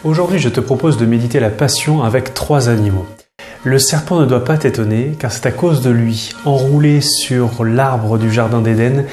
Aujourd'hui, je te propose de méditer la passion avec 3 animaux. Le serpent ne doit pas t'étonner, car c'est à cause de lui, enroulé sur l'arbre du jardin d'Éden,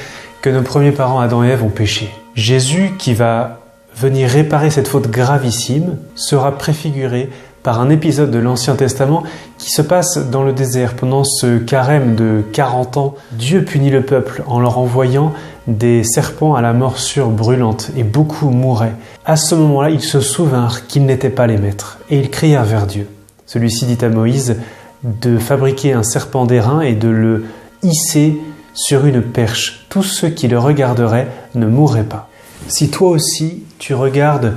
que nos premiers parents Adam et Ève ont péché. Jésus, qui va venir réparer cette faute gravissime, sera préfiguré par un épisode de l'Ancien Testament qui se passe dans le désert. Pendant ce carême de 40 ans, Dieu punit le peuple en leur envoyant des serpents à la morsure brûlante, et beaucoup mouraient. À ce moment-là, ils se souvinrent qu'ils n'étaient pas les maîtres, et ils crièrent vers Dieu. Celui-ci dit à Moïse de fabriquer un serpent d'airain et de le hisser sur une perche. Tous ceux qui le regarderaient ne mourraient pas. Si toi aussi, tu regardes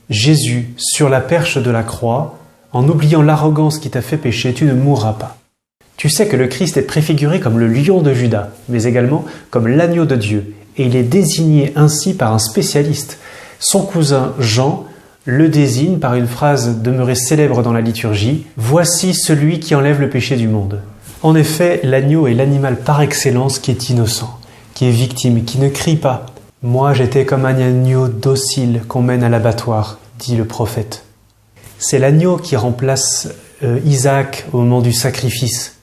Jésus sur la perche de la croix, en oubliant l'arrogance qui t'a fait pécher, tu ne mourras pas. Tu sais que le Christ est préfiguré comme le lion de Juda, mais également comme l'agneau de Dieu, et il est désigné ainsi par un spécialiste. Son cousin Jean le désigne par une phrase demeurée célèbre dans la liturgie « Voici celui qui enlève le péché du monde ». En effet, l'agneau est l'animal par excellence qui est innocent, qui est victime, qui ne crie pas. « Moi, j'étais comme un agneau docile qu'on mène à l'abattoir », dit le prophète. C'est l'agneau qui remplace Isaac au moment du sacrifice.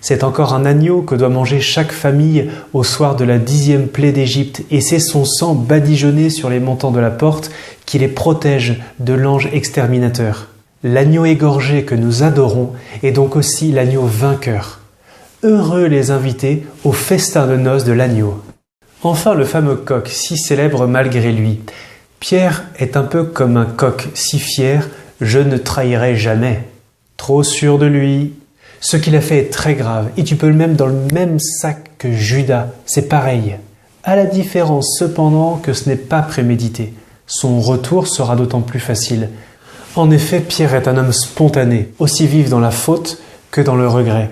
C'est encore un agneau que doit manger chaque famille au soir de la 10e plaie d'Égypte, et c'est son sang badigeonné sur les montants de la porte qui les protège de l'ange exterminateur. L'agneau égorgé que nous adorons est donc aussi l'agneau vainqueur. Heureux les invités au festin de noces de l'agneau. Enfin, le fameux coq, si célèbre malgré lui. Pierre est un peu comme un coq, si fier, je ne trahirai jamais. Trop sûr de lui. Ce qu'il a fait est très grave, et tu peux le mettre dans le même sac que Judas, c'est pareil. À la différence cependant que ce n'est pas prémédité. Son retour sera d'autant plus facile. En effet, Pierre est un homme spontané, aussi vif dans la faute que dans le regret.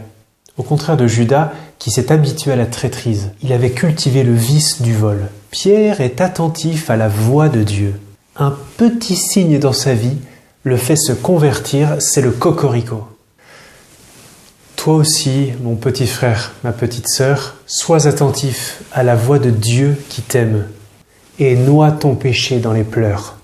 Au contraire de Judas, qui s'est habitué à la traîtrise, il avait cultivé le vice du vol. Pierre est attentif à la voix de Dieu. Un petit signe dans sa vie le fait se convertir, c'est le cocorico. Toi aussi, mon petit frère, ma petite sœur, sois attentif à la voix de Dieu qui t'aime et noie ton péché dans les pleurs.